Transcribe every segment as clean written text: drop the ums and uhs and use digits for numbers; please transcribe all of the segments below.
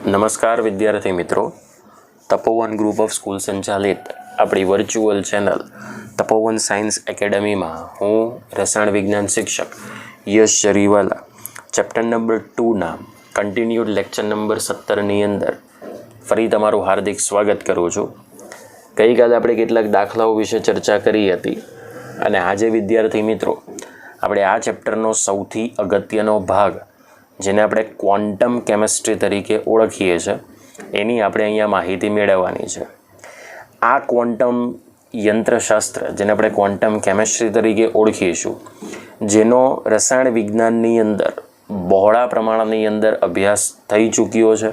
નમસ્કાર વિદ્યાર્થી મિત્રો, તપોવન ગ્રુપ ઓફ સ્કૂલ સંચાલિત આપણી વર્ચ્યુઅલ ચેનલ તપોવન સાયન્સ એકેડમીમાં હું રસાયણ વિજ્ઞાન શિક્ષક યશ જરીવાલા ચેપ્ટર નંબર 2ના કન્ટિન્યુડ લેક્ચર નંબર 17ની અંદર ફરી તમારું હાર્દિક સ્વાગત કરું છું. ગઈકાલે આપણે કેટલાક દાખલાઓ વિશે ચર્ચા કરી હતી અને આજે વિદ્યાર્થી મિત્રો આપણે આ ચેપ્ટરનો સૌથી અગત્યનો ભાગ જેને આપણે ક્વોન્ટમ કેમિસ્ટ્રી તરીકે ઓળખીએ છીએ એની આપણે અહીંયા માહિતી મેળવવાની છે. આ ક્વોન્ટમ યંત્રશાસ્ત્ર જેને આપણે ક્વોન્ટમ કેમિસ્ટ્રી તરીકે ઓળખીશું, જેનો રસાયણ વિજ્ઞાનની અંદર બહોળા પ્રમાણની અંદર અભ્યાસ થઈ ચૂક્યો છે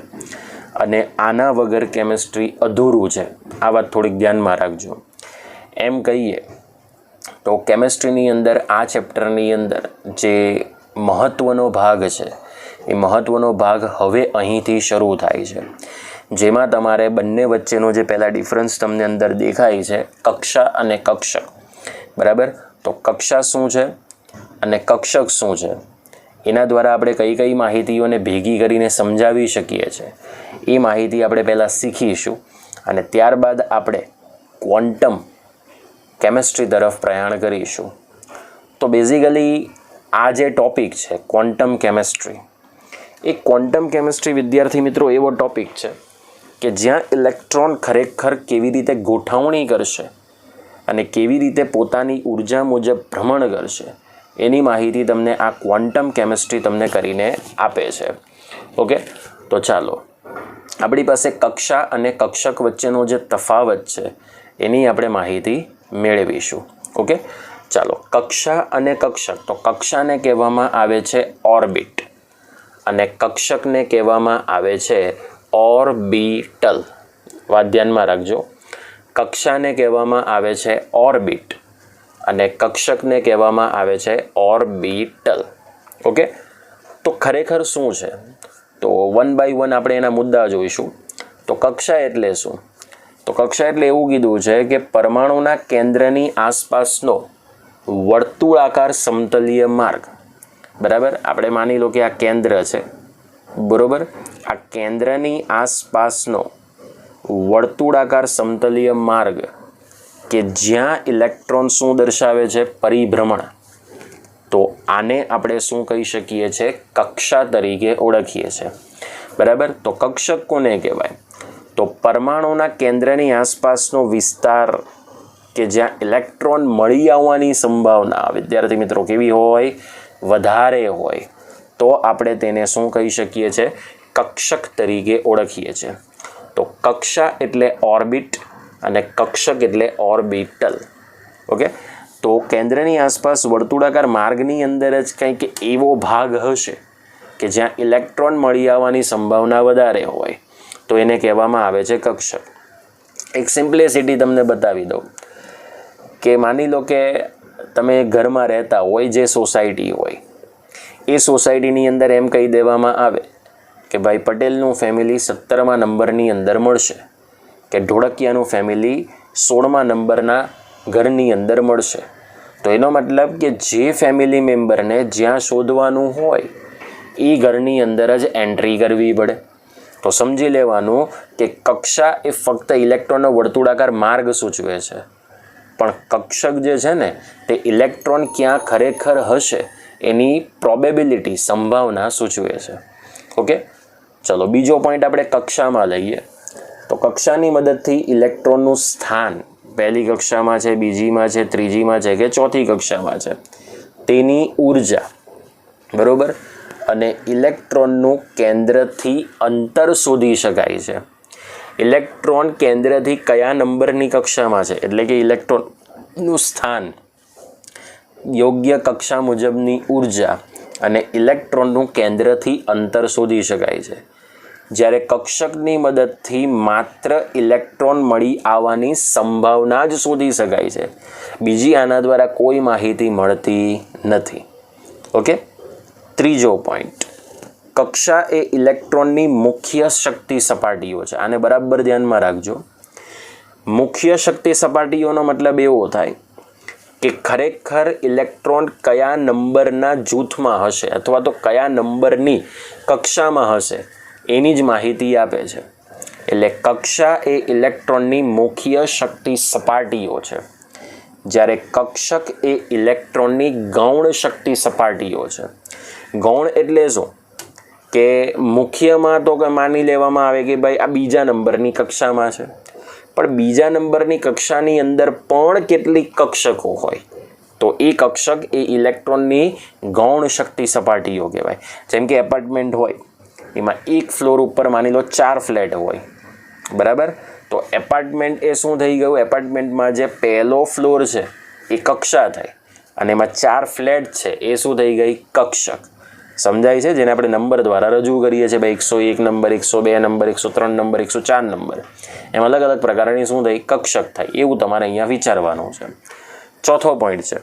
અને આના વગર કેમિસ્ટ્રી અધૂરું છે. આ વાત થોડીક ધ્યાનમાં રાખજો. એમ કહીએ તો કેમિસ્ટ્રીની અંદર આ ચેપ્ટરની અંદર જે મહત્ત્વનો ભાગ છે એ મહત્ત્વનો ભાગ હવે અહીંથી શરૂ થાય છે, જેમાં તમારે બંને વચ્ચેનો જે પહેલાં ડિફરન્સ તમને અંદર દેખાય છે, કક્ષા અને કક્ષક. બરાબર? તો કક્ષા શું છે અને કક્ષક શું છે એના દ્વારા આપણે કઈ કઈ માહિતીઓને ભેગી કરીને સમજાવી શકીએ છીએ એ માહિતી આપણે પહેલાં શીખીશું અને ત્યારબાદ આપણે ક્વોન્ટમ કેમિસ્ટ્રી તરફ પ્રયાણ કરીશું. તો બેઝિકલી આ જે ટૉપિક છે ક્વોન્ટમ કેમિસ્ટ્રી, એ ક્વોન્ટમ કેમિસ્ટ્રી વિદ્યાર્થી મિત્રો એવો ટૉપિક છે કે જ્યાં ઇલેક્ટ્રોન ખરેખર કેવી રીતે ગોઠવણી કરશે અને કેવી રીતે પોતાની ઉર્જા મુજબ ભ્રમણ કરશે એની માહિતી તમને આ ક્વોન્ટમ કેમિસ્ટ્રી તમને કરીને આપે છે. ઓકે, તો ચાલો આપણી પાસે કક્ષા અને કક્ષક વચ્ચેનો જે તફાવત છે એની આપણે માહિતી મેળવીશું. ઓકે, ચાલો કક્ષા અને કક્ષક. તો કક્ષાને કહેવામાં આવે છે ઓર્બિટ અને કક્ષકને કહેવામાં આવે છે ઓર્બિટલ. વાત ધ્યાનમાં રાખજો, કક્ષાને કહેવામાં આવે છે ઓર્બિટ અને કક્ષકને કહેવામાં આવે છે ઓર્બિટલ. ઓકે, તો ખરેખર શું છે? તો 1 by 1 આપણે એના મુદ્દા જોઈશું. તો કક્ષા એટલે શું? તો કક્ષા એટલે એવું કીધું છે કે પરમાણુના કેન્દ્રની આસપાસનો વર્તુળાકાર સમતલીય માર્ગ. બરાબર? આપણે માની લો કે આ કેન્દ્ર છે, બરાબર? આ કેન્દ્રની આસપાસનો વર્તુળાકાર સમતલીય માર્ગ કે જ્યાં ઇલેક્ટ્રોન શું દર્શાવે છે? પરિભ્રમણ. તો આને આપણે શું કહી શકીએ છીએ? કક્ષા તરીકે ઓળખીએ છીએ. બરાબર? તો કક્ષક કોને કહેવાય? તો પરમાણુના કેન્દ્રની આસપાસનો વિસ્તાર કે જ્યાં ઇલેક્ટ્રોન મળી આવવાની સંભાવના વિદ્યાર્થી મિત્રો કેવી હોય? વધારે હોય. તો આપણે તેને શું કહી શકીએ છીએ? કક્ષક તરીકે ઓળખીએ છીએ. તો કક્ષા એટલે ઓર્બિટ અને કક્ષક એટલે ઓર્બિટલ. ઓકે, તો કેન્દ્રની આસપાસ વર્તુળાકાર માર્ગની અંદર જ કંઈક એવો ભાગ હશે કે જ્યાં ઇલેક્ટ્રોન મળી આવવાની સંભાવના વધારે હોય, તો એને કહેવામાં આવે છે કક્ષક. એક સિમ્પ્લિસિટી તમને બતાવી દઉં કે માની લો કે તમે ઘરમાં રહેતા હોય, જે સોસાયટી હોય એ સોસાયટીની અંદર એમ કહી દેવામાં આવે કે ભાઈ પટેલનું ફેમિલી 17મા નંબરની અંદર મળશે, કે ઢોળકિયાનું ફેમિલી 16મા નંબરના ઘરની અંદર મળશે. તો એનો મતલબ કે જે ફેમિલી મેમ્બરને જ્યાં શોધવાનું હોય એ ઘરની અંદર જ એન્ટ્રી કરવી પડે. તો સમજી લેવાનું કે કક્ષા એ ફક્ત ઇલેક્ટ્રોનનો વર્તુળાકાર માર્ગ સૂચવે છે, પણ કક્ષક જે છે ને તે ઇલેક્ટ્રોન ક્યાં ખરેખર હશે એની પ્રોબેબિલિટી, સંભાવના સૂચવે છે. ઓકે, ચલો બીજો પોઈન્ટ આપણે કક્ષામાં લઈએ. તો કક્ષાની મદદથી ઇલેક્ટ્રોનનું સ્થાન પહેલી કક્ષામાં છે, બીજીમાં છે, ત્રીજીમાં છે કે ચોથી કક્ષામાં છે તેની ઉર્જા, બરાબર, અને ઇલેક્ટ્રોનનું કેન્દ્રથી અંતર શોધી શકાય છે. ઇલેક્ટ્રોન કેન્દ્રથી કયા નંબરની કક્ષામાં છે એટલે કે ઇલેક્ટ્રોનનું સ્થાન, યોગ્ય કક્ષા મુજબની ઉર્જા અને ઇલેક્ટ્રોનનું કેન્દ્રથી અંતર શોધી શકાય છે. જ્યારે કક્ષકની મદદથી માત્ર ઇલેક્ટ્રોન મળી આવવાની સંભાવના જ શોધી શકાય છે, બીજી આના દ્વારા કોઈ માહિતી મળતી નથી. ઓકે, ત્રીજો પોઈન્ટ, કક્ષા એ ઇલેક્ટ્રોનની મુખ્ય શક્તિ સપાટીઓ છે. આને બરાબર ધ્યાનમાં રાખજો. મુખ્ય શક્તિ સપાટીઓનો મતલબ એવો થાય કે ખરેખર ઇલેક્ટ્રોન કયા નંબરના જૂથમાં હશે અથવા તો કયા નંબરની કક્ષામાં હશે એની જ માહિતી આપે છે. એટલે કક્ષા એ ઇલેક્ટ્રોનની મુખ્ય શક્તિ સપાટીઓ છે, જ્યારે કક્ષક એ ઇલેક્ટ્રોનની ગૌણ શક્તિ સપાટીઓ છે. ગૌણ એટલે શું કે મુખ્યમાં તો માની લેવામાં આવે કે ભાઈ આ બીજા નંબરની કક્ષામાં છે, પણ બીજા નંબરની કક્ષાની અંદર પણ કેટલીક કક્ષકો હોય તો એ કક્ષક એ ઇલેક્ટ્રોનની ગૌણ શક્તિ સપાટીઓ કહેવાય. જેમ કે એપાર્ટમેન્ટ હોય, એમાં એક ફ્લોર ઉપર માની લો 4 ફ્લેટ હોય, બરાબર. તો એપાર્ટમેન્ટ એ શું થઈ ગયું, એપાર્ટમેન્ટમાં જે પહેલો ફ્લોર છે એ કક્ષા થઈ અને એમાં 4 ફ્લેટ છે એ શું થઈ ગઈ, કક્ષક. સમજાય છે? જેને આપણે નંબર દ્વારા રજૂ કરીએ છીએ ભાઈ 101 નંબર, 102 નંબર, 103 નંબર, 104 નંબર, એમ અલગ અલગ પ્રકારની શું થઈ, કક્ષક થાય. એવું તમારે અહીંયા વિચારવાનું છે. ચોથો પોઈન્ટ છે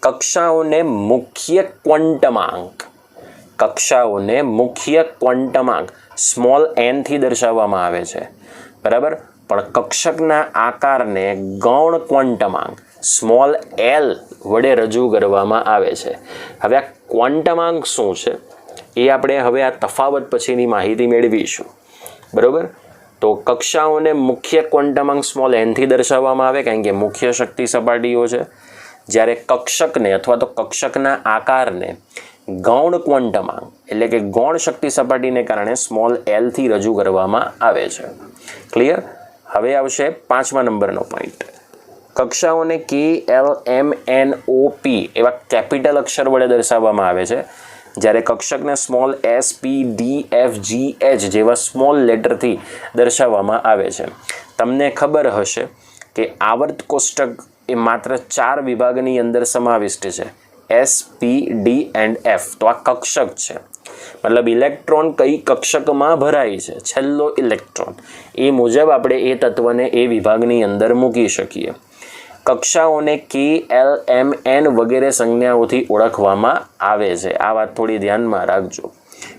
કક્ષાઓને મુખ્ય ક્વોન્ટમાંક. કક્ષાઓને મુખ્ય ક્વોન્ટમાંક સ્મોલ n થી દર્શાવવામાં આવે છે, બરાબર. પણ કક્ષકના આકારને ગૌણ ક્વોન્ટમાંક સ્મોલ l વડે રજૂ કરવામાં આવે છે. હવે આ ક્વોન્ટમાંક શું છે એ આપણે હવે આ તફાવત પછીની માહિતી મેળવીશું, બરાબર. તો કક્ષાઓને મુખ્ય ક્વોન્ટમાંક સ્મોલ n થી દર્શાવવામાં આવે કારણ કે મુખ્ય શક્તિ સપાટીઓ છે, જ્યારે કક્ષકને અથવા તો કક્ષકના આકારને ગૌણ ક્વોન્ટમાંક એટલે કે ગૌણ શક્તિ સપાટીને કારણે સ્મોલ l થી રજૂ કરવામાં આવે છે. ક્લિયર? હવે આવશે 5મા નંબરનો પોઈન્ટ. કક્ષાઓને K, L, M, N, O, P એવા કેપિટલ અક્ષર વડે દર્શાવવામાં આવે છે, જ્યારે કક્ષકને small s, p, d, f, g, h જેવા સ્મોલ લેટરથી દર્શાવવામાં આવે છે. તમને ખબર હશે કે આવર્ત કોષ્ટક એ માત્ર 4 વિભાગની અંદર સમાવિષ્ટ છે, S, P, D and F. તો આ કક્ષક છે, મતલબ ઇલેક્ટ્રોન કઈ કક્ષકમાં ભરાય છે, છેલ્લો ઇલેક્ટ્રોન, એ મુજબ આપણે એ તત્વને એ વિભાગની અંદર મૂકી શકીએ. કક્ષાઓને K, L, M, N વગેરે સંજ્ઞાઓથી ઓળખવામાં આવે છે. આ વાત થોડી ધ્યાનમાં રાખજો,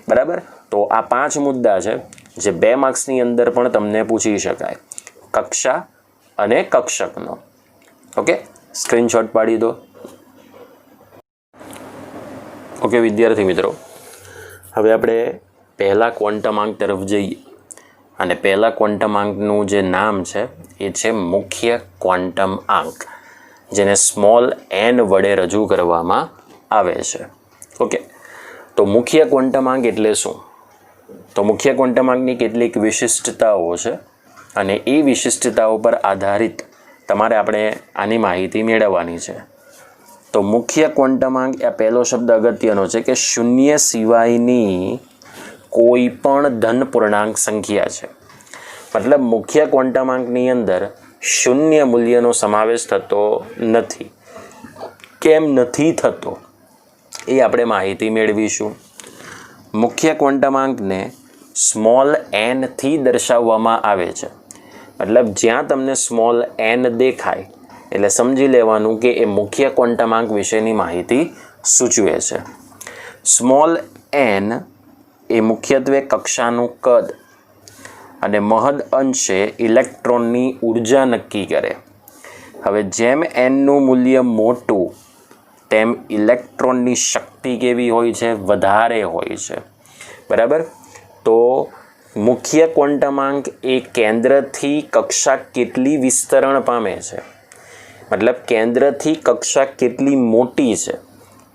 બરાબર. તો આ 5 મુદ્દા છે જે 2 માર્ક્સની અંદર પણ તમને પૂછી શકાય, કક્ષા અને કક્ષકનો. ઓકે, સ્ક્રીનશોટ પાડી દો. ઓકે વિદ્યાર્થી મિત્રો, હવે આપણે પહેલા ક્વોન્ટમાંક તરફ જઈએ અને પહેલા ક્વોન્ટમાંકનું જે નામ છે એ છે મુખ્ય ક્વોન્ટમ આંક, જેને સ્મોલ n વડે રજૂ કરવામાં આવે છે. ઓકે, તો મુખ્ય ક્વોન્ટમાંક એટલે શું? તો મુખ્ય ક્વોન્ટમાંકની કેટલીક વિશિષ્ટતાઓ છે અને એ વિશિષ્ટતાઓ પર આધારિત તમારે આપણે આની માહિતી મેળવવાની છે. તો મુખ્ય ક્વોન્ટમાંક એ પહેલો શબ્દ અગત્યનો છે કે શૂન્ય સિવાયની કોઈ પણ ધન પૂર્ણાંક સંખ્યા છે. મતલબ મુખ્ય ક્વોન્ટમાંકની અંદર શૂન્ય મૂલ્યનો સમાવેશ થતો નથી. કેમ નથી થતો એ આપણે માહિતી મેળવીશું. મુખ્ય ક્વોન્ટમાંકને સ્મોલ n થી દર્શાવવામાં આવે છે, મતલબ જ્યાં તમને સ્મોલ n દેખાય એટલે સમજી લેવાનું કે એ મુખ્ય ક્વોન્ટમાંક વિશેની માહિતી સૂચવે છે. સ્મોલ n એ મુખ્યત્વે કક્ષાનું કદ અને મહદ અંશે ઇલેક્ટ્રોનની ઉર્જા નક્કી કરે. હવે જેમ nનું મૂલ્ય મોટું તેમ ઇલેક્ટ્રોનની શક્તિ કેવી હોય છે, વધારે હોય છે, બરાબર. તો મુખ્ય ક્વોન્ટમાંક એ કેન્દ્રથી કક્ષા કેટલી વિસ્તરણ પામે છે, મતલબ કેન્દ્રથી કક્ષા કેટલી મોટી છે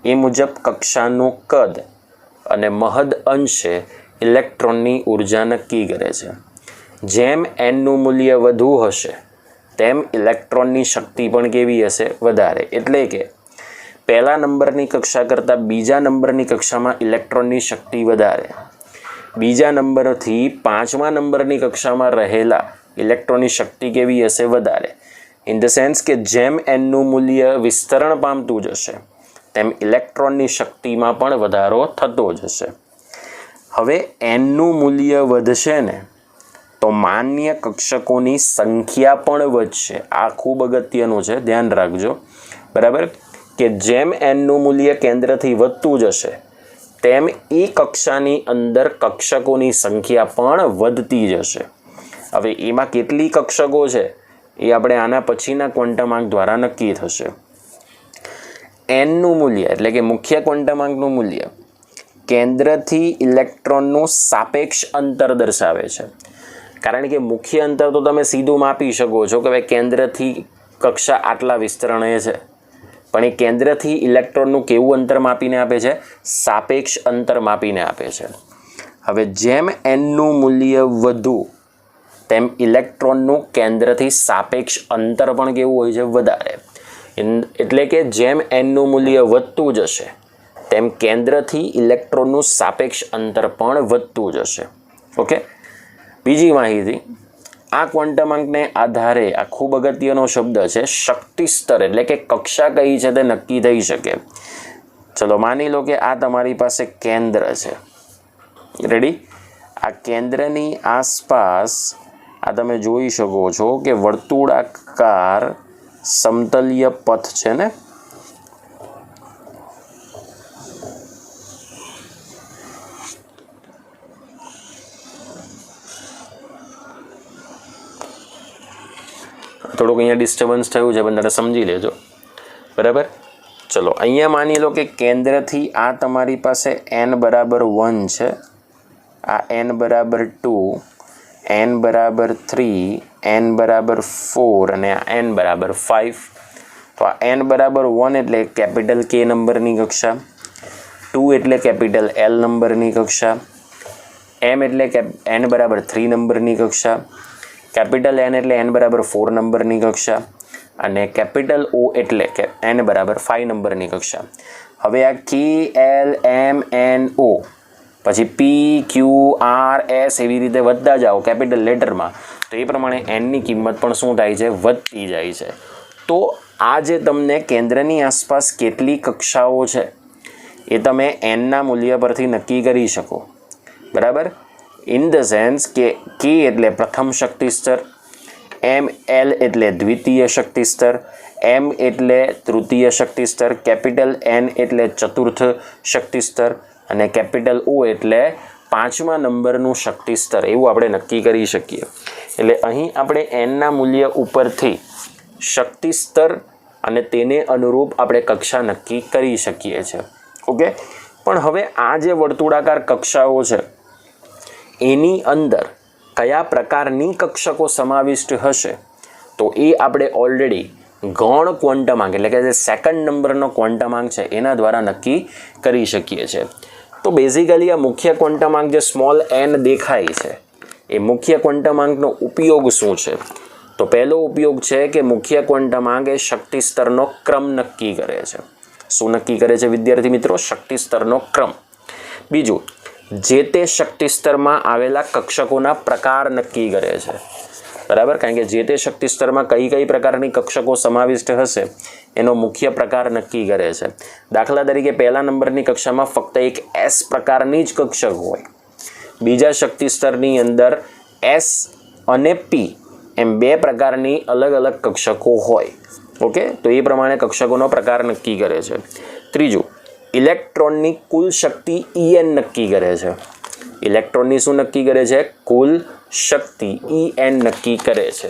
એ મુજબ કક્ષાનું કદ અને મહદ અંશે ઇલેક્ટ્રોનની ઉર્જા નક્કી કરે છે. જેમ nનું મૂલ્ય વધુ હશે તેમ ઇલેક્ટ્રોનની શક્તિ પણ કેવી હશે, વધારે. એટલે કે પહેલા નંબરની કક્ષા કરતાં બીજા નંબરની કક્ષામાં ઇલેક્ટ્રોનની શક્તિ વધારે, બીજા નંબરથી 5મા નંબરની કક્ષામાં રહેલા ઇલેક્ટ્રોનની શક્તિ કેવી હશે, વધારે. ઇન ધ સેન્સ કે જેમ nનું મૂલ્ય વિસ્તરણ પામતું જશે તેમ ઇલેક્ટ્રોનની શક્તિમાં પણ વધારો થતો જશે. હવે nનું મૂલ્ય વધશે ને તો માન્ય કક્ષકોની સંખ્યા પણ વધશે. આ ખૂબ અગત્યનું છે, ધ્યાન રાખજો, બરાબર. કે જેમ nનું મૂલ્ય કેન્દ્રથી વધતું જશે તેમ એ કક્ષાની અંદર કક્ષકોની સંખ્યા પણ વધતી જશે. હવે એમાં કેટલી કક્ષકો છે એ આપણે આના પછીના ક્વોન્ટમાંક દ્વારા નક્કી થશે. nનું મૂલ્ય એટલે કે મુખ્ય ક્વોન્ટમાંકનું મૂલ્ય કેન્દ્રથી ઇલેક્ટ્રોનનું સાપેક્ષ અંતર દર્શાવે છે. કારણ કે મુખ્ય અંતર તો તમે સીધું માપી શકો છો કે ભાઈ કેન્દ્રથી કક્ષા આટલા વિસ્તરણે છે, પણ એ કેન્દ્રથી ઇલેક્ટ્રોનનું કેવું અંતર માપીને આપે છે? સાપેક્ષ અંતર માપીને આપે છે. હવે જેમ એનનું મૂલ્ય વધુ તેમ ઇલેક્ટ્રોનનું કેન્દ્રથી સાપેક્ષ અંતર પણ કેવું હોય છે? વધારે. એટલે કે જેમ એનનું મૂલ્ય વધતું જશે તેમ કેન્દ્રથી ઇલેક્ટ્રોનનું સાપેક્ષ અંતર પણ વધતું જશે. ઓકે. બીજી માહિતી, આ ક્વોન્ટમાંકને આધારે આ ખૂબ અગત્યનો શબ્દ છે શક્તિ સ્તર, એટલે કે કક્ષા કઈ છે તે નક્કી થઈ શકે. ચલો માની લો કે આ તમારી પાસે કેન્દ્ર છે. રેડી? આ કેન્દ્રની આસપાસ આ તમે જોઈ શકો છો કે વર્તુળાકાર સમતલીય પથ છે ને? થોડુંક અહીંયા ડિસ્ટર્બન્સ થયું છે પણ તમે સમજી લેજો. બરાબર? ચલો અહીંયા માની લો કે કેન્દ્રથી આ તમારી પાસે n બરાબર 1 છે, આ n બરાબર 2, n બરાબર 3, n બરાબર 4 અને આ n બરાબર 5. તો આ n બરાબર 1 એટલે કેપિટલ K નંબરની કક્ષા, 2 એટલે કેપિટલ L નંબરની કક્ષા, m એટલે n બરાબર 3 નંબરની કક્ષા, કેપિટલ n એટલે n બરાબર 4 નંબરની કક્ષા અને કેપિટલ O એટલે કે n બરાબર 5 નંબરની કક્ષા. હવે આ K, L, M, N, O પછી P, Q, R, S એવી રીતે વધતા જાઓ કેપિટલ લેટરમાં, તો એ પ્રમાણે nની કિંમત પણ શું થાય છે? વધતી જાય છે. તો આ જે તમને કેન્દ્રની આસપાસ કેટલી કક્ષાઓ છે એ તમે nના મૂલ્ય પરથી નક્કી કરી શકો. બરાબર? ઇન ધ સેન્સ કે K એટલે પ્રથમ શક્તિ સ્તર, M, L એટલે દ્વિતીય શક્તિ સ્તર, M એટલે તૃતીય શક્તિ સ્તર, કેપિટલ N એટલે ચતુર્થ શક્તિ સ્તર અને કેપિટલ O એટલે 5મા નંબરનું શક્તિ સ્તર, એવું આપણે નક્કી કરી શકીએ. એટલે અહીં આપણે nના મૂલ્ય ઉપરથી શક્તિ સ્તર અને તેને અનુરૂપ આપણે કક્ષા નક્કી કરી શકીએ છીએ. ઓકે. પણ હવે આ જે વર્તુળાકાર કક્ષાઓ છે એની અંદર કયા પ્રકારની કક્ષકો સમાવિષ્ટ હશે તો એ આપણે ઓલરેડી ગૌણ ક્વોન્ટમાંક એટલે કે જે સેકન્ડ નંબરનો ક્વોન્ટમાંક છે એના દ્વારા નક્કી કરી શકીએ છીએ. તો બેઝિકલી આ મુખ્ય ક્વોન્ટમાંક જે સ્મોલ n દેખાય છે એ મુખ્ય ક્વોન્ટમાંકનો ઉપયોગ શું છે? તો પહેલો ઉપયોગ છે કે મુખ્ય ક્વોન્ટમાંક એ શક્તિ સ્તરનો ક્રમ નક્કી કરે છે. શું નક્કી કરે છે વિદ્યાર્થી મિત્રો? શક્તિ સ્તરનો ક્રમ. બીજું, જે તે શક્તિ સ્તરમાં આવેલા કક્ષકોના પ્રકાર નક્કી કરે છે. બરાબર? કારણ કે જે તે શક્તિ સ્તરમાં કઈ કઈ પ્રકારની કક્ષકો સમાવિષ્ટ હશે એનો મુખ્ય પ્રકાર નક્કી કરે છે. દાખલા તરીકે પહેલા નંબરની કક્ષામાં ફક્ત એક S પ્રકારની જ કક્ષક હોય, બીજા શક્તિ સ્તરની અંદર S અને P એમ 2 પ્રકારની અલગ અલગ કક્ષકો હોય. ઓકે. તો એ પ્રમાણે કક્ષકોનો પ્રકાર નક્કી કરે છે. ત્રીજું, ઇલેક્ટ્રોનની કુલ શક્તિ En નક્કી કરે છે. ઇલેક્ટ્રોનની શું નક્કી કરે છે? કુલ શક્તિ En નક્કી કરે છે.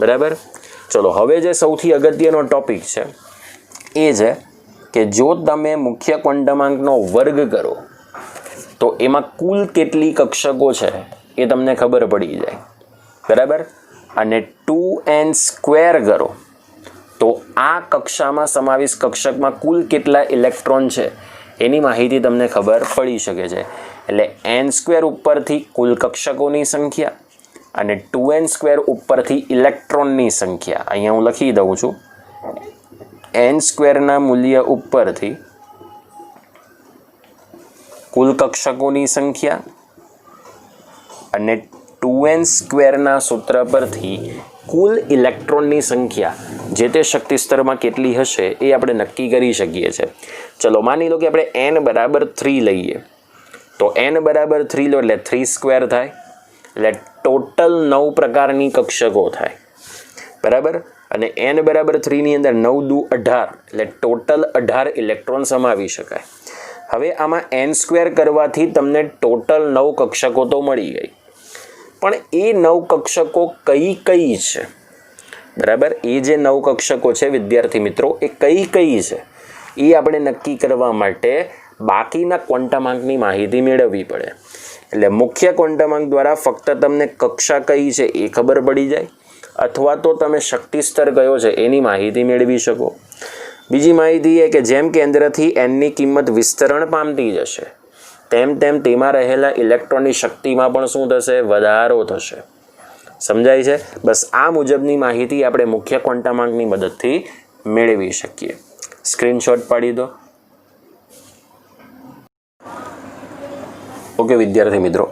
બરાબર? ચલો હવે જે સૌથી અગત્યનો ટોપિક છે એ છે કે જો તમે મુખ્ય ક્વોન્ટમાંકનો વર્ગ કરો તો એમાં કુલ કેટલી કક્ષકો છે એ તમને ખબર પડી જાય. બરાબર? અને 2n² કરો તો આ કક્ષામાં સમાવિષ્ટ કક્ષકમાં કુલ કેટલા ઇલેક્ટ્રોન છે એની માહિતી તમને ખબર પડી શકે છે. એટલે n² ઉપરથી કુલ કક્ષકોની સંખ્યા અને 2n² ઉપરથી ઇલેક્ટ્રોનની સંખ્યા. અહીંયા હું લખી દઉં છું. n² મૂલ્ય ઉપરથી કુલ કક્ષકોની સંખ્યા અને 2n² સૂત્ર પરથી કુલ ઇલેક્ટ્રોનની સંખ્યા જે તે શક્તિ સ્તરમાં કેટલી હશે એ આપણે નક્કી કરી શકીએ છીએ. ચલો માની લો કે આપણે n બરાબર 3 લઈએ તો n બરાબર 3 લો એટલે 3² થાય, એટલે ટોટલ 9 પ્રકારની કક્ષકો થાય. બરાબર? અને n બરાબર 3 ની અંદર 9 દુ 18 એટલે ટોટલ 18 ઇલેક્ટ્રોન સમાવી શકાય. હવે આમાં n² કરવાથી તમને ટોટલ 9 કક્ષકો તો મળી ગઈ, પણ એ 9 કક્ષકો કઈ કઈ છે? બરાબર? એ જે 9 કક્ષકો છે વિદ્યાર્થી મિત્રો એ કઈ કઈ છે એ આપણે નક્કી કરવા માટે બાકીના ક્વોન્ટમાંકની માહિતી મેળવવી પડે. એટલે મુખ્ય ક્વોન્ટમાંક દ્વારા ફક્ત તમને કક્ષા કઈ છે એ ખબર પડી જાય, અથવા તો તમે શક્તિ સ્તર કયો છે એની માહિતી મેળવી શકો. બીજી માહિતી એ કે જેમ કેન્દ્રથી એનની કિંમત વિસ્તરણ પામતી જશે તેમ તેમ તેમાં રહેલા ઇલેક્ટ્રોનની શક્તિમાં પણ શું થશે? વધારો થશે. સમજાય છે? બસ આ મુજબની માહિતી આપણે મુખ્ય ક્વોન્ટમાંકની મદદથી મેળવી શકીએ. સ્ક્રીનશોટ પાડી દો. ઓકે વિદ્યાર્થી મિત્રો,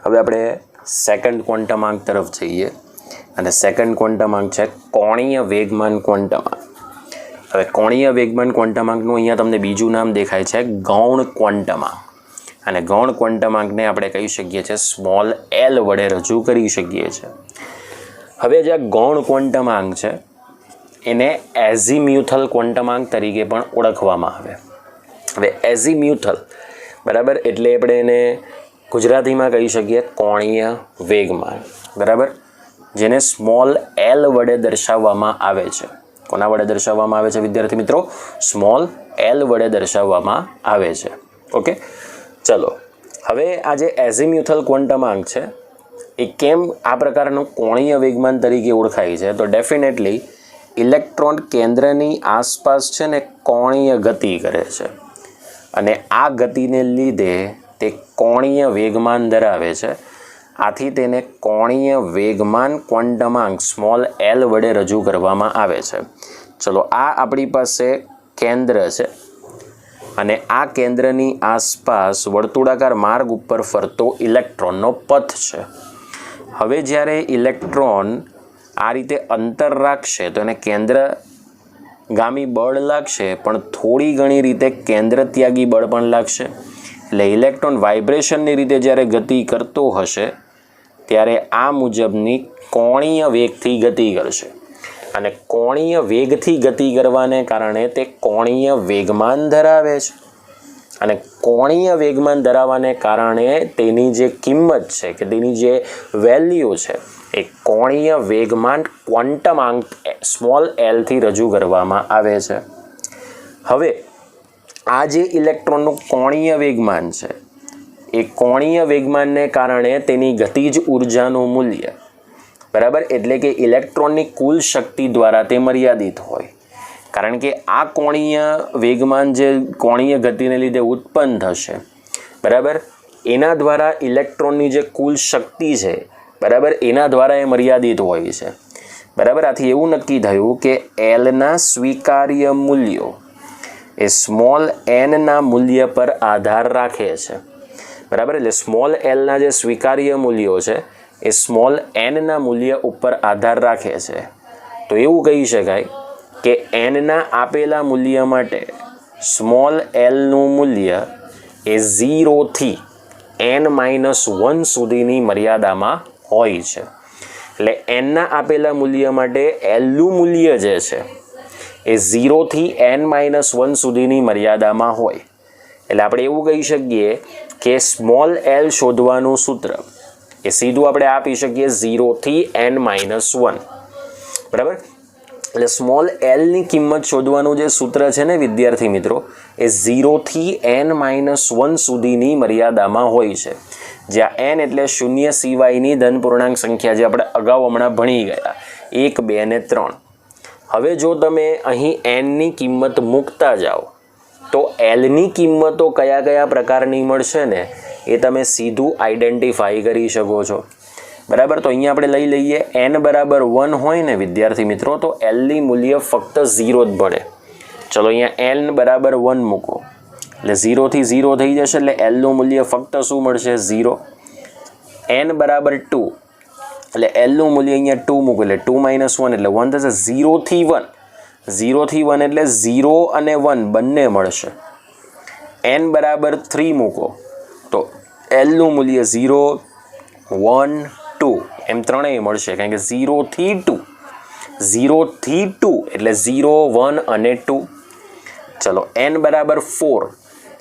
હવે આપણે સેકન્ડ ક્વોન્ટમાંક તરફ જઈએ અને સેકન્ડ ક્વોન્ટમાંક છે કોણીય વેગમાન ક્વોન્ટમાંક. હવે કોણીય વેગમાન ક્વોન્ટમાંકનું અહીંયા તમને બીજું નામ દેખાય છે ગૌણ ક્વોન્ટમાંક, અને ગૌણ ક્વોન્ટમાંકને આપણે કહી શકીએ છીએ સ્મોલ એલ વડે રજૂ કરી શકીએ છીએ. હવે જે ગૌણ ક્વોન્ટમાંક છે એને એઝીમ્યુથલ ક્વોન્ટમાંક તરીકે પણ ઓળખવામાં આવે. હવે એઝીમ્યુથલ બરાબર એટલે આપણે એને ગુજરાતીમાં કહી શકીએ કોણીય વેગમાન બરાબર, જેને સ્મોલ એલ વડે દર્શાવવામાં આવે છે. કોના વડે દર્શાવવામાં આવે છે વિદ્યાર્થી મિત્રો? સ્મોલ એલ વડે દર્શાવવામાં આવે છે. ઓકે ચલો, હવે આ જે એઝીમ્યુથલ ક્વોન્ટમાંક છે એ કેમ આ પ્રકારનું કોણીય વેગમાન તરીકે ઓળખાય છે? તો ડેફિનેટલી ઇલેક્ટ્રોન કેન્દ્રની આસપાસ છે ને કોણીય ગતિ કરે છે, અને આ ગતિને લીધે તે કોણીય વેગમાન ધરાવે છે. આથી તેને કોણીય વેગમાન ક્વોન્ટમાંક સ્મોલ એલ વડે રજૂ કરવામાં આવે છે. ચલો, આ આપણી પાસે કેન્દ્ર છે અને આ કેન્દ્રની આસપાસ વર્તુળાકાર માર્ગ ઉપર ફરતો ઇલેક્ટ્રોનનો પથ છે. હવે જ્યારે ઇલેક્ટ્રોન આ રીતે અંતર રાખશે તો એને કેન્દ્રગામી બળ લાગશે, પણ થોડી ઘણી રીતે કેન્દ્ર ત્યાગી બળ પણ લાગશે. એટલે ઇલેક્ટ્રોન વાઇબ્રેશનની રીતે જ્યારે ગતિ કરતો હશે ત્યારે આ મુજબની કોણીય વેગથી ગતિ કરશે, અને કોણીય વેગથી ગતિ કરવાને કારણે તે કોણીય વેગમાન ધરાવે છે. અને કોણીય વેગમાન ધરાવવાને કારણે તેની જે કિંમત છે કે તેની જે વેલ્યુ છે એ કોણીય વેગમાન ક્વોન્ટમાંક સ્મોલ એલથી રજૂ કરવામાં આવે છે. હવે આ જે ઇલેક્ટ્રોનનું કોણીય વેગમાન છે એ કોણીય વેગમાનને કારણે તેની ગતિજ ઉર્જાનું મૂલ્ય બરાબર, એટલે કે ઇલેક્ટ્રોનની કુલ શક્તિ દ્વારા તે મર્યાદિત હોય. કારણ કે આ કોણીય વેગમાન જે કોણીય ગતિને લીધે ઉત્પન્ન થશે બરાબર, એના દ્વારા ઇલેક્ટ્રોનની જે કુલ શક્તિ છે બરાબર એના દ્વારા એ મર્યાદિત હોય છે બરાબર. આથી એવું નક્કી થયું કે એલના સ્વીકાર્ય મૂલ્યો એ સ્મોલ એનના મૂલ્ય પર આધાર રાખે છે બરાબર. એટલે સ્મોલ એલના જે સ્વીકાર્ય મૂલ્યો છે એ સ્મોલ એનના મૂલ્ય ઉપર આધાર રાખે છે. તો એવું કહી શકાય કે એનના આપેલા મૂલ્ય માટે સ્મોલ એલનું મૂલ્ય એ 0થી n-1 સુધીની મર્યાદામાં હોય છે. એટલે એનના આપેલા મૂલ્ય માટે એલનું મૂલ્ય જે છે એ 0થી n-1 સુધીની મર્યાદામાં હોય. એટલે આપણે એવું કહી શકીએ કે સ્મોલ એલ શોધવાનું સૂત્ર એ સીધું આપણે આપી શકીએ 0થી n-1 બરાબર. એટલે સ્મોલ એલની કિંમત શોધવાનું જે સૂત્ર છે ને વિદ્યાર્થી મિત્રો એ 0થી n-1 સુધીની મર્યાદામાં હોય છે, જ્યાં n એટલે શૂન્ય સિવાયની ધન પૂર્ણાંક સંખ્યા જે આપણે અગાઉ હમણાં ભણી ગયા 1, 2 અને 3. હવે જો તમે અહીં nની કિંમત મૂકતા જાઓ તો એલની કિંમતો કયા કયા પ્રકારની મળશે ને એ તમે સીધું આઈડેન્ટિફાઈ કરી શકો છો બરાબર. તો અહીંયા આપણે લઈ લઈએ n બરાબર 1 હોય ને વિદ્યાર્થી મિત્રો તો એલની મૂલ્ય ફક્ત 0 જ ભળે. ચલો અહીંયા n બરાબર 1 મૂકો એટલે 0થી 0 થઈ જશે, એટલે એલનું મૂલ્ય ફક્ત શું મળશે? 0. n બરાબર 2 એટલે એલનું મૂલ્ય અહીંયા 2 મૂકો એટલે 2 - 1 એટલે 1 થશે. 0થી 1 0થી 1 એટલે 0 અને 1 બંને મળશે. n બરાબર 3 મૂકો તો એલનું મૂલ્ય 0, 1, 2 એમ ત્રણેય મળશે, કારણ કે 0થી 2 0થી 2 એટલે 0, 1 અને 2. ચલો n બરાબર 4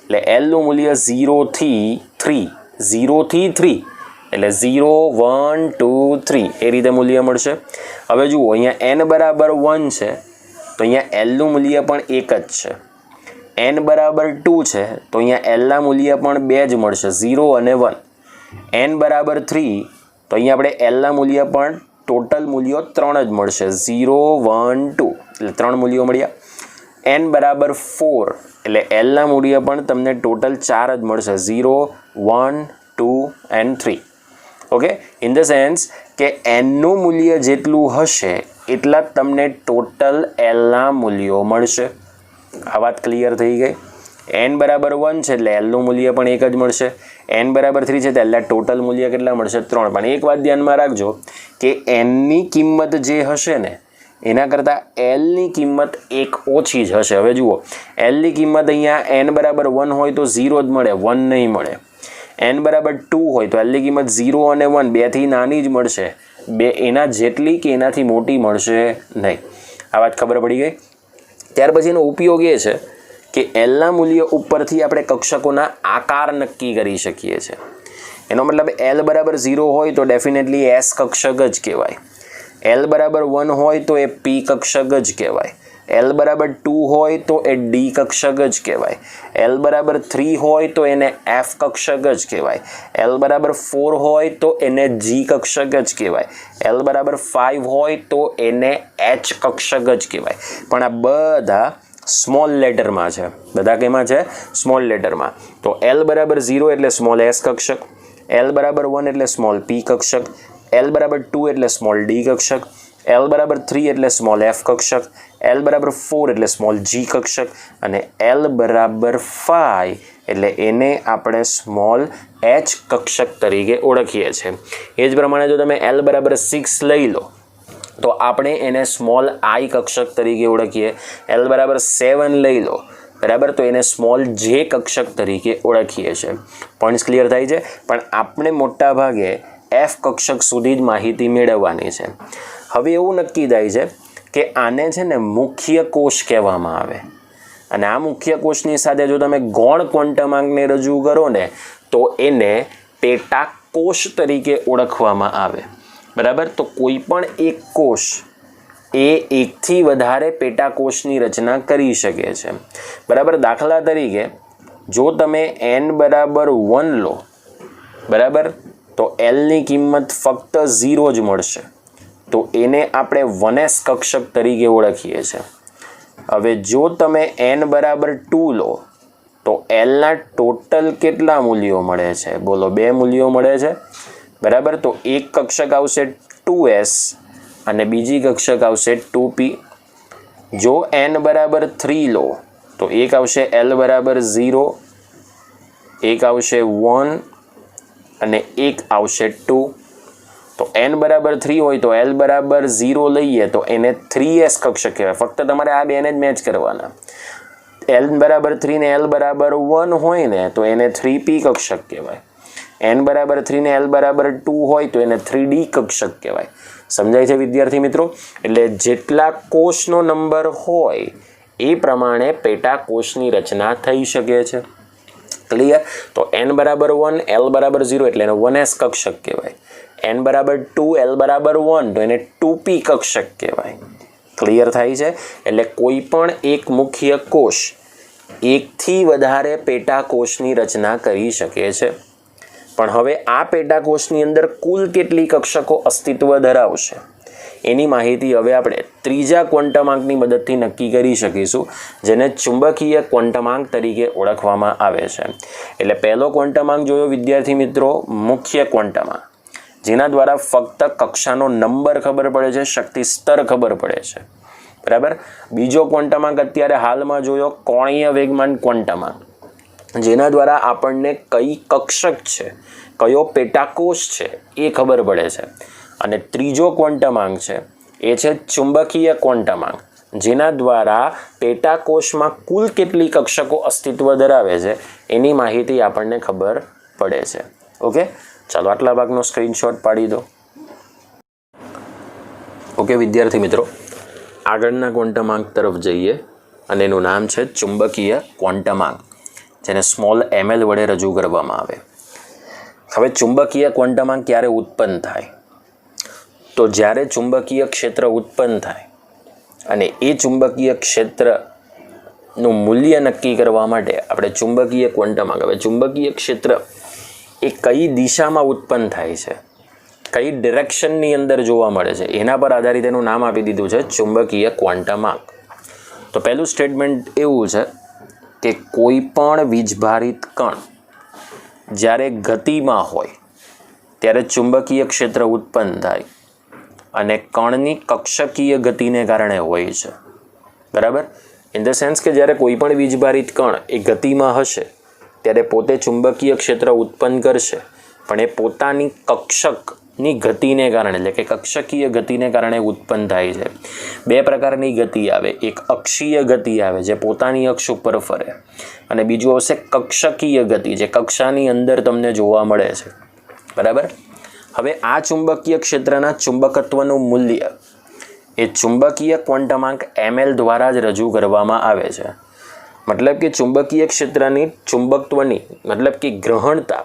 એટલે એલનું મૂલ્ય 0થી 3 0થી 3 એટલે 0, 1, 2, 3 એ રીતે મૂલ્ય મળશે. હવે જુઓ અહીંયા n બરાબર 1 છે તો અહીંયા એલનું મૂલ્ય પણ 1 જ છે. n બરાબર 2 છે તો અહીંયા એલના મૂલ્ય પણ 2 જ મળશે, 0 અને 1. n બરાબર 3 તો અહીંયા આપણે એલના મૂલ્ય પણ ટોટલ મૂલ્યો 3 જ મળશે, 0 1 2 એટલે 3 મૂલ્યો મળ્યા. n બરાબર 4 એટલે એલના મૂલ્ય પણ તમને ટોટલ 4 જ મળશે, 0 1 2 and 3. Okay, in the sense કે એનનું મૂલ્ય જેટલું હશે એટલા તમને ટોટલ એલના મૂલ્યો મળશે. આ વાત ક્લિયર થઈ ગઈ. n બરાબર 1 છે એટલે એલનું મૂલ્ય પણ 1 જ મળશે. n બરાબર 3 છે તો એલના ટોટલ મૂલ્ય કેટલા મળશે? 3. પણ એક વાત ધ્યાનમાં રાખજો કે એનની કિંમત જે હશે ને એના કરતાં એલની કિંમત 1 ઓછી જ હશે. હવે જુઓ, એલની કિંમત અહીંયા n બરાબર 1 હોય તો 0 જ મળે, 1 નહીં મળે. n બરાબર 2 હોય તો એલની કિંમત 0 અને 1 બેથી નાની જ મળશે, બે એના જેટલી કે એનાથી મોટી મળશે નહીં. આ વાત ખબર પડી ગઈ. ત્યાર પછી એનો ઉપયોગ એ છે કે એલના મૂલ્ય ઉપરથી આપણે કક્ષકોના આકાર નક્કી કરી શકીએ છીએ. એનો મતલબ એલ બરાબર 0 હોય તો ડેફિનેટલી એસ કક્ષક જ કહેવાય. એલ બરાબર 1 હોય તો એ પી કક્ષક જ કહેવાય. એલ બરાબર 2 હોય તો એ ડી કક્ષક જ કહેવાય. એલ બરાબર 3 હોય તો એને એફ કક્ષક જ કહેવાય. એલ બરાબર 4 હોય તો એને જી કક્ષક જ કહેવાય. એલ બરાબર 5 હોય તો એને એચ કક્ષક જ કહેવાય. પણ આ બધા સ્મોલ લેટરમાં છે. બધા કેમાં છે? સ્મોલ લેટરમાં. તો એલ બરાબર 0 એટલે સ્મોલ એસ કક્ષક, એલ બરાબર 1 એટલે સ્મોલ પી કક્ષક, એલ બરાબર 2 એટલે સ્મોલ ડી કક્ષક, એલ બરાબર 3 એટલે સ્મોલ એફ કક્ષક, એલ બરાબર 4 એટલે સ્મોલ જી કક્ષક અને એલ બરાબર 5 એટલે એને આપણે સ્મોલ એચ કક્ષક તરીકે ઓળખીએ છીએ. એ જ પ્રમાણે જો તમે એલ બરાબર 6 લઈ લો તો આપણે એને સ્મોલ આઈ કક્ષક તરીકે ઓળખીએ. એલ બરાબર 7 લઈ લો બરાબર તો એને સ્મોલ જે કક્ષક તરીકે ઓળખીએ છીએ. પોઈન્ટ્સ ક્લિયર થાય છે. પણ આપણે મોટા ભાગે એફ કક્ષક સુધી જ માહિતી મેળવવાની છે. હવે એવું નક્કી થાય છે કે આને છે ને મુખ્ય કોષ કહેવામાં આવે અને આ મુખ્ય કોષની સાથે જો તમે ગૌણ ક્વોન્ટમાંકને રજૂ કરો ને તો એને પેટા કોષ તરીકે ઓળખવામાં આવે. બરાબર, તો કોઈ પણ એક કોષ એ એકથી વધારે પેટા કોષની રચના કરી શકે છે. બરાબર, દાખલા તરીકે જો તમે n બરાબર 1 લો બરાબર તો એલની કિંમત ફક્ત 0 જ મળશે, તો એને આપણે 1s કક્ષક તરીકે ઓળખીએ છીએ. હવે જો તમે n બરાબર 2 લો તો એલના ટોટલ કેટલા મૂલ્યો મળે છે? બોલો, 2 મૂલ્યો મળે છે. બરાબર, તો એક કક્ષક આવશે 2s અને બીજી કક્ષક આવશે 2p. જો n બરાબર 3 લો તો એક આવશે l બરાબર 0, એક આવશે 1 અને એક આવશે 2. તો n બરાબર 3 હોય તો l બરાબર 0 લઈએ તો એને 3s કક્ષક કહેવાય. ફક્ત તમારે આ બેને જ મેચ કરવાના. l બરાબર 3 ને l બરાબર 1 હોય ને તો એને 3p કક્ષક કહેવાય. n બરાબર 3 ને l બરાબર 2 હોય તો એને 3d કક્ષક કહેવાય. સમજાય છે વિદ્યાર્થી મિત્રો? એટલે જેટલા કોષનો નંબર હોય એ પ્રમાણે પેટા કોષની રચના થઈ શકે છે. ક્લિયર? તો n બરાબર 1 l બરાબર 0 એટલે એને 1s કક્ષક કહેવાય. n બરાબર 2 l બરાબર 1 તો એને 2p કક્ષક કહેવાય. ક્લિયર થાય છે? એટલે કોઈ પણ એક મુખ્ય કોષ એકથી વધારે પેટા કોષની રચના કરી શકે છે. પણ હવે આ પેટા કોષની અંદર કુલ કેટલી કક્ષકો અસ્તિત્વ ધરાવશે એની માહિતી હવે આપણે ત્રીજા ક્વોન્ટમાંકની મદદથી નક્કી કરી શકીશું, જેને ચુંબકીય ક્વોન્ટમાંક તરીકે ઓળખવામાં આવે છે. એટલે પહેલો ક્વોન્ટમાંક જોયો વિદ્યાર્થી મિત્રો, મુખ્ય ક્વોન્ટમાંક, જેના દ્વારા ફક્ત કક્ષાનો નંબર ખબર પડે છે, શક્તિ સ્તર ખબર પડે છે. બરાબર. બીજો ક્વોન્ટમાંક અત્યારે હાલમાં જોયો કોણીય વેગમાન ક્વોન્ટમાંક, જેના દ્વારા આપણને કઈ કક્ષક છે, કયો પેટાકોષ છે એ ખબર પડે છે. અને ત્રીજો ક્વોન્ટમાંક છે એ છે ચુંબકીય ક્વોન્ટમાંક, જેના દ્વારા પેટાકોષમાં કુલ કેટલી કક્ષકો અસ્તિત્વ ધરાવે છે એની માહિતી આપણને ખબર પડે છે. ઓકે, ચાલો આટલા ભાગનો સ્ક્રીનશોટ પાડી દો. ઓકે વિદ્યાર્થી મિત્રો, આગળના ક્વોન્ટમાંક તરફ જઈએ અને એનું નામ છે ચુંબકીય ક્વોન્ટમાંક, જેને સ્મોલ ml વડે રજૂ કરવામાં આવે. હવે ચુંબકીય ક્વોન્ટમાંક ક્યારે ઉત્પન્ન થાય? તો જ્યારે ચુંબકીય ક્ષેત્ર ઉત્પન્ન થાય અને એ ચુંબકીય ક્ષેત્ર નું મૂલ્ય નક્કી કરવા માટે આપણે ચુંબકીય ક્વોન્ટમ હવે ચુંબકીય ક્ષેત્ર એ કઈ દિશામાં ઉત્પન્ન થાય છે, કઈ ડિરેક્શનની અંદર જોવા મળે છે, એના પર આધારિત એનું નામ આપી દીધું છે ચુંબકીય ક્વોન્ટમાંક. તો પહેલું સ્ટેટમેન્ટ એવું છે કે કોઈ પણ વીજભારિત કણ જ્યારે ગતિમાં હોય ત્યારે ચુંબકીય ક્ષેત્ર ઉત્પન્ન થાય અને કણની કક્ષકીય ગતિને કારણે હોય છે. બરાબર? ઇન ધ સેન્સ કે જ્યારે કોઈ પણ વીજભારિત કણ એ ગતિમાં હશે ત્યારે પોતે ચુંબકીય ક્ષેત્ર ઉત્પન્ન કરશે, પણ એ પોતાની કક્ષકની ગતિને કારણે એટલે કે કક્ષકીય ગતિને કારણે ઉત્પન્ન થાય છે. બે પ્રકારની ગતિ આવે, એક અક્ષીય ગતિ આવે જે પોતાની અક્ષ ઉપર ફરે, અને બીજું આવશે કક્ષકીય ગતિ જે કક્ષાની અંદર તમને જોવા મળે છે. બરાબર? હવે આ ચુંબકીય ક્ષેત્રના ચુંબકત્વનું મૂલ્ય એ ચુંબકીય ક્વોન્ટમાંક ml દ્વારા જ રજૂ કરવામાં આવે છે. મતલબ કે ચુંબકીય ક્ષેત્રની ચુંબકત્વની મતલબ કે ગ્રહણતા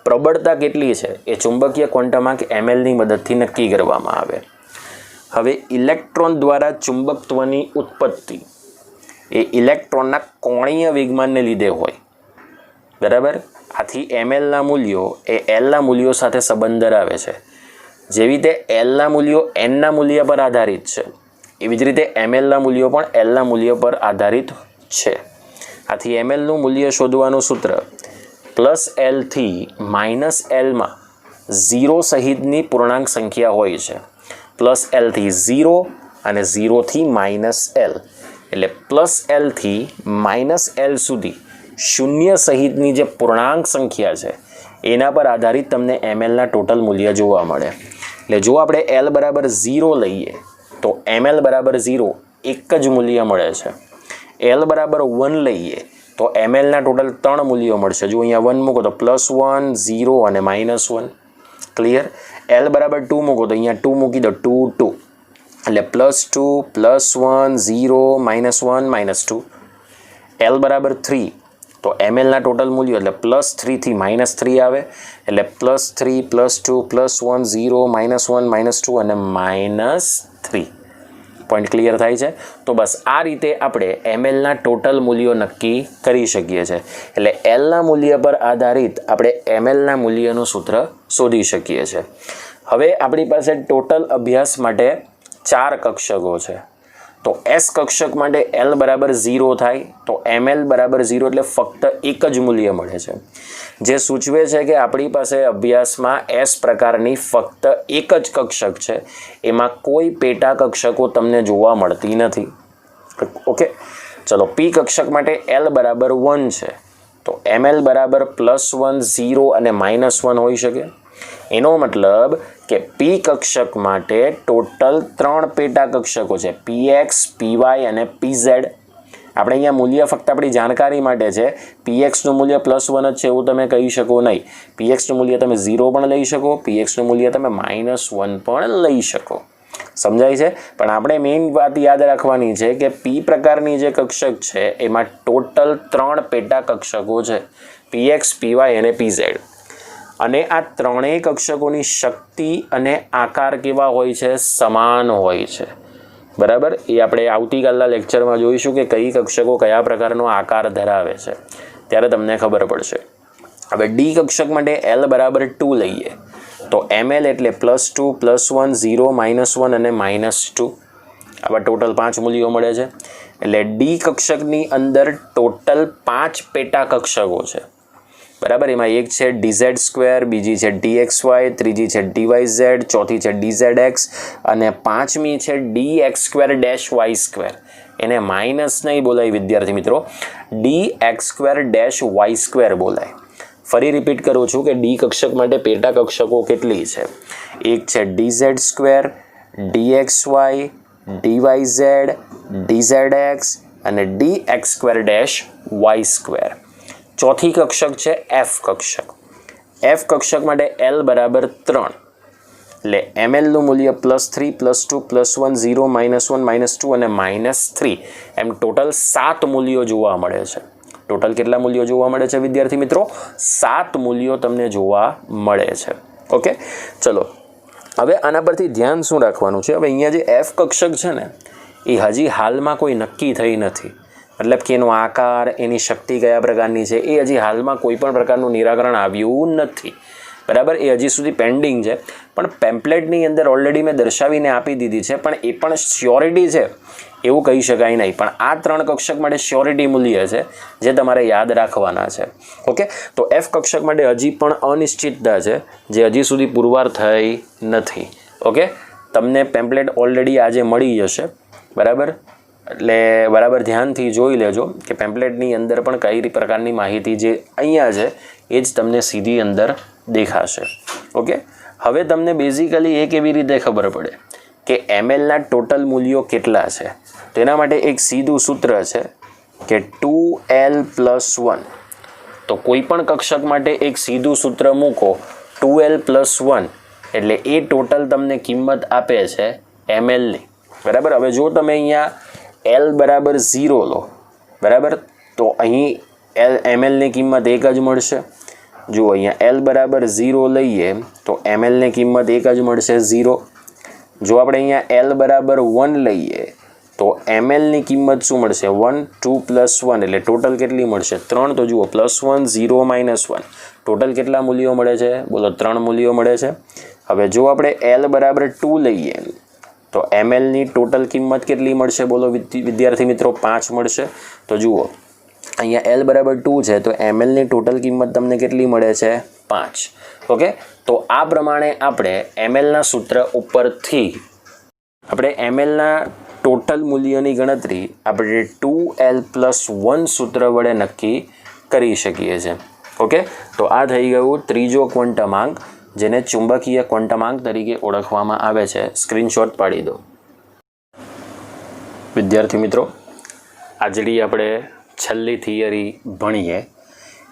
પ્રબળતા કેટલી છે એ ચુંબકીય ક્વોન્ટમાંક mlની મદદથી નક્કી કરવામાં આવે. હવે ઇલેક્ટ્રોન દ્વારા ચુંબકત્વની ઉત્પત્તિ એ ઇલેક્ટ્રોનના કોણીય વેગમાનને લીધે હોય. બરાબર? આથી mlના મૂલ્યો એ lના મૂલ્યો સાથે સંબંધ ધરાવે છે. જેવી રીતે lના મૂલ્યો nના મૂલ્ય પર આધારિત છે, એવી જ રીતે mlના મૂલ્યો પણ lના મૂલ્ય પર આધારિત છે. આથી mlનું મૂલ્ય શોધવાનું સૂત્ર +L થી -Lમાં 0 સહિતની પૂર્ણાંક સંખ્યા હોય છે. +L થી 0 અને 0 થી -L એટલે +L થી -L સુધી શૂન્ય સહિતની જે પૂર્ણાંક સંખ્યા છે એના પર આધારિત તમને mlના ટોટલ મૂલ્ય જોવા મળે. એટલે જો આપણે L બરાબર 0 લઈએ તો ml બરાબર 0 એક જ મૂલ્ય મળે છે. L બરાબર 1 લઈએ તો mlના ટોટલ 3 મૂલ્યો મળશે. જો અહીંયા 1 મૂકો તો +1, 0 અને -1. ક્લિયર? L બરાબર 2 મૂકો તો અહીંયા 2 મૂકી દો, 2, 2 એટલે +2, +1, 0, -1, -2. L બરાબર 3 તો mlના ટોટલ મૂલ્યો એટલે +3 થી -3 આવે એટલે +3, +2, +1, 0, -1, -2 અને -3. પોઈન્ટ ક્લિયર થાય છે? તો બસ આ રીતે આપણે mlના ટોટલ મૂલ્યો નક્કી કરી શકીએ છીએ. એટલે lના મૂલ્ય પર આધારિત આપણે mlના મૂલ્યનું સૂત્ર શોધી શકીએ છીએ. હવે આપણી પાસે ટોટલ અભ્યાસ માટે 4 કક્ષકો છે. તો S કક્ષક માટે L બરાબર 0 થાય તો ml બરાબર 0 એટલે ફક્ત એક જ મૂલ્ય મળે છે, જે સૂચવે છે કે આપણી પાસે અભ્યાસમાં S પ્રકારની ફક્ત એક જ કક્ષક છે, એમાં કોઈ પેટા કક્ષકો તમને જોવા મળતી નથી. ઓકે, ચલો P કક્ષક માટે L બરાબર 1 છે તો ml બરાબર +1, 0 અને -1 હોઈ શકે. એનો મતલબ કે P કક્ષક માટે ટોટલ 3 પેટા કક્ષકો છે, px, py અને pz. આપણે અહીંયા મૂલ્ય ફક્ત આપણી જાણકારી માટે છે. pxનું મૂલ્ય +1 જ છે એવું તમે કહી શકો નહીં. pxનું મૂલ્ય તમે 0 પણ લઈ શકો, pxનું મૂલ્ય તમે -1 પણ લઈ શકો. સમજાય છે? પણ આપણે મેઇન વાત યાદ રાખવાની છે કે P પ્રકારની જે કક્ષક છે એમાં ટોટલ 3 પેટા કક્ષકો છે, px, py અને pz. અને આ ત્રણેય કક્ષકોની શક્તિ અને આકાર કેવા હોય છે? સમાન હોય છે. બરાબર? એ આપણે આવતીકાલના લેક્ચરમાં જોઈશું કે કઈ કક્ષકો કયા પ્રકારનો આકાર ધરાવે છે, ત્યારે તમને ખબર પડશે. હવે D કક્ષક માટે L બરાબર 2 લઈએ તો ml એટલે +2, +1, 0, -1 અને -2. આવા ટોટલ 5 મૂલ્યો મળે છે. એટલે D કક્ષકની અંદર ટોટલ 5 પેટા કક્ષકો છે. બરાબર? એમાં એક છે dz², બીજી છે dxy, ત્રીજી છે dyz, ચોથી છે dzx અને પાંચમી છે dx²-y². એને માઇનસ નહીં બોલાય વિદ્યાર્થી મિત્રો, dx²-y² બોલાય. ફરી રિપીટ કરું છું કે D કક્ષક માટે પેટા કક્ષકો કેટલી છે? એક છે dz², dxy, dyz, dzx અને dx²-y². ચોથી કક્ષક છે F કક્ષક. F કક્ષક માટે L બરાબર 3 એટલે mlનું મૂલ્ય +3, +2, +1, 0, -1, -2 અને -3 એમ ટોટલ 7 મૂલ્યો જોવા મળે છે. ટોટલ કેટલા મૂલ્યો જોવા મળે છે વિદ્યાર્થી મિત્રો? 7 મૂલ્યો તમને જોવા મળે છે. ઓકે, ચલો હવે આના પરથી ધ્યાન શું રાખવાનું છે? હવે અહીંયા જે F કક્ષક છે ને એ હજી હાલમાં કોઈ નક્કી થઈ નથી. મતલબ કે એનો આકાર, એની શક્તિ કયા પ્રકારની છે એ હજી હાલમાં કોઈ પણ પ્રકારનું નિરાકરણ આવ્યું નથી, બરાબર. એ હજી સુધી પેન્ડિંગ છે. પણ પેમ્પલેટની અંદર ઓલરેડી મેં દર્શાવીને આપી દીધી છે, પણ એ પણ શ્યોરિટી છે એવું કહી શકાય નહીં. પણ આ 3 કક્ષક માટે શ્યોરિટી મૂલ્ય છે જે તમારે યાદ રાખવાના છે. ઓકે, તો F કક્ષક માટે હજી પણ અનિશ્ચિતતા છે જે હજી સુધી પુરવાર થઈ નથી. ઓકે, તમને પેમ્પલેટ ઓલરેડી આજે મળી જશે, બરાબર. એટલે બરાબર ધ્યાનથી જોઈ લેજો કે પેમ્પલેટની અંદર પણ કઈ પ્રકારની માહિતી જે અહીંયા છે એ જ તમને સીધી અંદર દેખાશે. ઓકે, હવે તમને બેઝિકલી એ કેવી રીતે ખબર પડે કે mlના ટોટલ મૂલ્યો કેટલા છે? તેના માટે એક સીધું સૂત્ર છે કે 2l + 1. તો કોઈ પણ કક્ષક માટે એક સીધું સૂત્ર મૂકો 2l + 1 એટલે એ ટોટલ તમને કિંમત આપે છે mlની, બરાબર. હવે જો તમે અહીંયા l બરાબર 0 લો, બરાબર, તો અહીં mlની કિંમત 1 જ મળશે. જુઓ અહીંયા l બરાબર 0 લઈએ તો mlની કિંમત 1 જ મળશે, 0. જો આપણે અહીંયા l બરાબર 1 લઈએ તો mlની કિંમત શું મળશે? 1. 2 + 1 એટલે ટોટલ કેટલી મળશે? 3. તો જુઓ +1 0 -1 ટોટલ કેટલા મૂલ્યો મળે છે? બોલો 3 મૂલ્યો મળે છે. હવે જો આપણે l બરાબર 2 લઈએ તો mlની ટોટલ કિંમત કેટલી મળશે? બોલો વિદ્યાર્થી મિત્રો 5 મળશે. તો જુઓ અહીંયા l બરાબર 2 છે તો mlની ટોટલ કિંમત તમને કેટલી મળે છે? 5. ઓકે, તો આ પ્રમાણે આપણે mlના સૂત્ર ઉપરથી આપણે mlના ટોટલ મૂલ્યની ગણતરી આપણે 2l + 1 સૂત્ર વડે નક્કી કરી શકીએ છીએ. ઓકે, તો આ થઈ ગયું ત્રીજો ક્વોન્ટમાંક જેને ચુંબકીય ક્વોન્ટમાંક તરીકે ઓળખવામાં આવે છે. સ્ક્રીનશોટ પાડી દો. વિદ્યાર્થી મિત્રો, આજની આપણે છેલ્લી થિયરી ભણીએ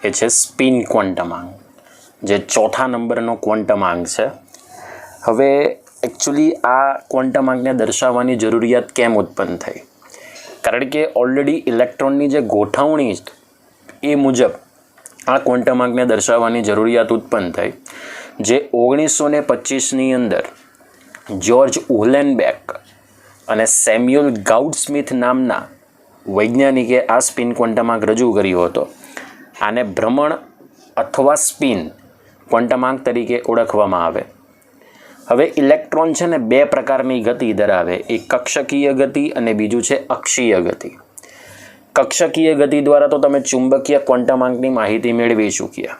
એ છે સ્પિન ક્વોન્ટમાંક, જે 4થા નંબરનો ક્વોન્ટમાંક છે. હવે એકચ્યુઅલી આ ક્વોન્ટમાંકને દર્શાવવાની જરૂરિયાત કેમ ઉત્પન્ન થઈ? કારણ કે ઓલરેડી ઇલેક્ટ્રોનની જે ગોઠવણી એ મુજબ આ ક્વોન્ટમાંકને દર્શાવવાની જરૂરિયાત ઉત્પન્ન થઈ, જે 1925ની અંદર જ્યોર્જ ઉહલેનબેક અને સેમ્યુઅલ ગાઉડસ્મિથ નામના વૈજ્ઞાનિકે આ સ્પિન ક્વોન્ટમાંક રજૂ કર્યો હતો. આને ભ્રમણ અથવા સ્પિન ક્વોન્ટમાંક તરીકે ઓળખવામાં આવે. હવે ઇલેક્ટ્રોન છે ને 2 પ્રકારની ગતિ ધરાવે, એક કક્ષકીય ગતિ અને બીજું છે અક્ષીય ગતિ. કક્ષકીય ગતિ દ્વારા તો તમે ચુંબકીય ક્વોન્ટમાંકની માહિતી મેળવી ચૂક્યા.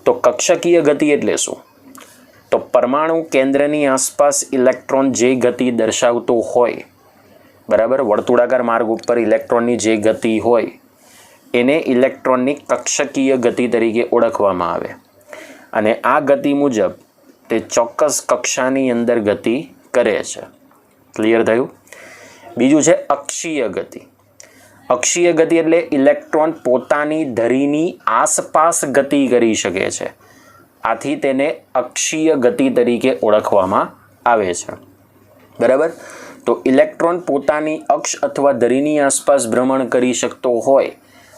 તો કક્ષકીય ગતિ એટલે શું? તો પરમાણુ કેન્દ્રની આસપાસ ઇલેક્ટ્રોન જે ગતિ દર્શાવતો હોય, બરાબર, વર્તુળાકાર માર્ગ ઉપર ઇલેક્ટ્રોનની જે ગતિ હોય એને ઇલેક્ટ્રોનની કક્ષકીય ગતિ તરીકે ઓળખવામાં આવે. અને આ ગતિ મુજબ તે ચોક્કસ કક્ષાની અંદર ગતિ કરે છે. ક્લિયર થયું? બીજું છે અક્ષીય ગતિ. અક્ષીય ગતિ એટલે ઇલેક્ટ્રોન પોતાની ધરીની આસપાસ ગતિ કરી શકે છે. આથી તેને અક્ષીય ગતિ તરીકે ઓળખવામાં આવે છે, બરાબર. તો ઇલેક્ટ્રોન પોતાની અક્ષ અથવા ધરીની આસપાસ ભ્રમણ કરી શકતો હોય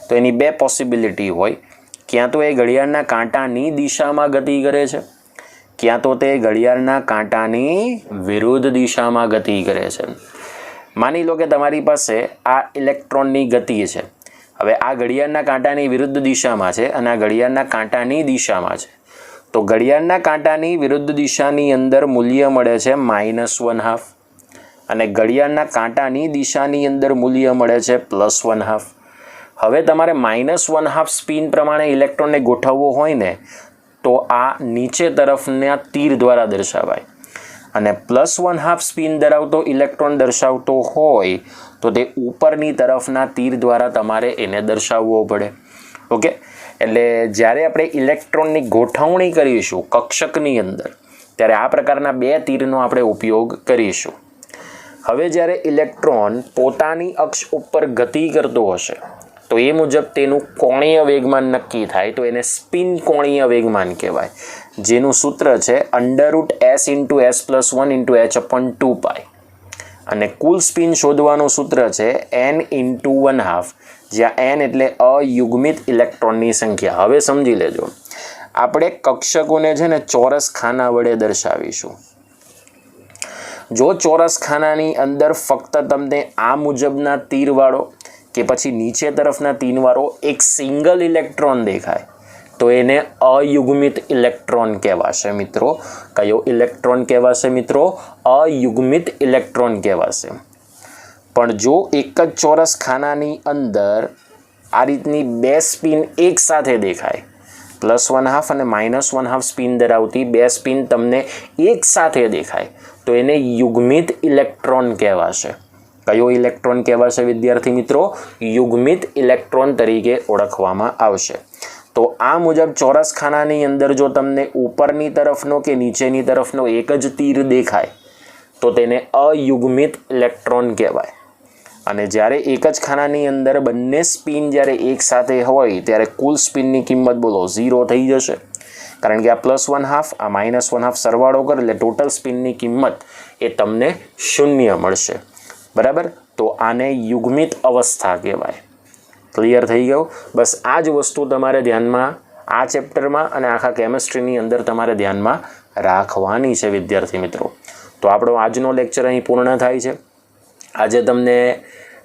તો એની 2 પોસિબિલિટી હોય. ક્યાં તો એ ઘડિયાળના કાંટાની દિશામાં ગતિ કરે છે, ક્યાં તો તે ઘડિયાળના કાંટાની વિરુદ્ધ દિશામાં ગતિ કરે છે. માની લો કે તમારી પાસે આ ઇલેક્ટ્રોનની ગતિ છે. હવે આ ઘડિયાળના કાંટાની વિરુદ્ધ દિશામાં છે અને આ ઘડિયાળના કાંટાની દિશામાં છે. તો ઘડિયાળના કાંટાની વિરુદ્ધ દિશાની અંદર મૂલ્ય મળે છે -1/2 અને ઘડિયાળના કાંટાની દિશાની અંદર મૂલ્ય મળે છે +1/2. હવે તમારે -1/2 સ્પિન પ્રમાણે ઇલેક્ટ્રોનને ગોઠવવો હોય ને તો આ નીચે તરફના તીર દ્વારા દર્શાવાય, અને +1/2 સ્પિન ધરાવતો ઇલેક્ટ્રોન દર્શાવતો હોય તો તે ઉપરની તરફના તીર દ્વારા તમારે એને દર્શાવવો પડે. ઓકે, એટલે જ્યારે આપણે ઇલેક્ટ્રોનની ગોઠવણી કરીશું કક્ષકની અંદર ત્યારે આ પ્રકારના 2 તીરનો આપણે ઉપયોગ કરીશું. હવે જ્યારે ઇલેક્ટ્રોન પોતાની અક્ષ ઉપર ગતિ કરતો હશે તો એ મુજબ તેનું કોણીય વેગમાન નક્કી થાય, તો એને સ્પિન કોણીય વેગમાન કહેવાય, જેનું સૂત્ર છે √s × s + 1 × h/2π. અને કુલ સ્પિન શોધવાનું સૂત્ર છે n × 1/2, જ્યાં n એટલે અયુગ્મિત ઇલેક્ટ્રોનની સંખ્યા. હવે સમજી લેજો, આપણે કક્ષકોને છે ને ચોરસ ખાના વડે દર્શાવીશું. જો ચોરસ ખાનાની અંદર ફક્ત તમને આ મુજબના તીરવાળો કે પછી નીચે તરફના 3 વાળો એક સિંગલ ઇલેક્ટ્રોન દેખાય તો એને અયુગ્મિત ઇલેક્ટ્રોન કહેવાશે મિત્રો. કયો ઇલેક્ટ્રોન કહેવાશે મિત્રો? અયુગ્મિત ઇલેક્ટ્રોન કહેવાશે. પણ જો એક જ ચોરસ ખાનાની અંદર આ રીતની 2 સ્પિન એક સાથે દેખાય, +1/2 અને -1/2 સ્પિન ધરાવતી 2 સ્પિન તમને એક સાથે દેખાય તો એને યુગ્મિત ઇલેક્ટ્રોન કહેવાશે. કયો ઇલેક્ટ્રોન કહેવાશે વિદ્યાર્થી મિત્રો? યુગ્મિત ઇલેક્ટ્રોન તરીકે ઓળખવામાં આવશે. તો આ મુજબ ચોરસ ખાનાની અંદર જો તમને ઉપરની તરફનો કે નીચેની તરફનો એક જ તીર દેખાય તો તેને અયુગ્મિત ઇલેક્ટ્રોન કહેવાય. અને જ્યારે એક જ ખાનાની અંદર બંને સ્પિન જ્યારે એક સાથે હોય ત્યારે કુલ સ્પિનની કિંમત બોલો 0 થઈ જશે. કારણ કે આ +1/2 આ -1/2 સરવાળો કરે એટલે ટોટલ સ્પિનની કિંમત એ તમને 0 મળશે. બરાબર? તો આને યુગ્મિત અવસ્થા કહેવાય. ક્લિયર થઈ ગયું? બસ આ જ વસ્તુ તમારે ધ્યાનમાં આ ચેપ્ટરમાં અને આખા કેમિસ્ટ્રીની અંદર તમારે ધ્યાનમાં રાખવાની છે વિદ્યાર્થી મિત્રો. તો આપણો આજનો લેક્ચર અહીં પૂર્ણ થાય છે. આજે તમને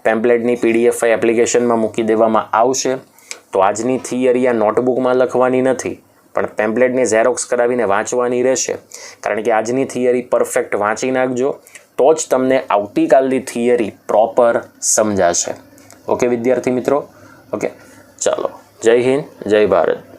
પેમ્પલેટની PDF એપ્લિકેશનમાં મૂકી દેવામાં આવશે. તો આજની થિયરી આ નોટબુકમાં લખવાની નથી પણ પેમ્પલેટની ઝેરોક્સ કરાવીને વાંચવાની રહેશે. કારણ કે આજની થિયરી પરફેક્ટ વાંચી નાખજો તો જ તમને આવતીકાલની થિયરી પ્રોપર સમજાશે. ઓકે વિદ્યાર્થી મિત્રો? ઓકે, ચાલો. જય હિન્દ, જય ભારત.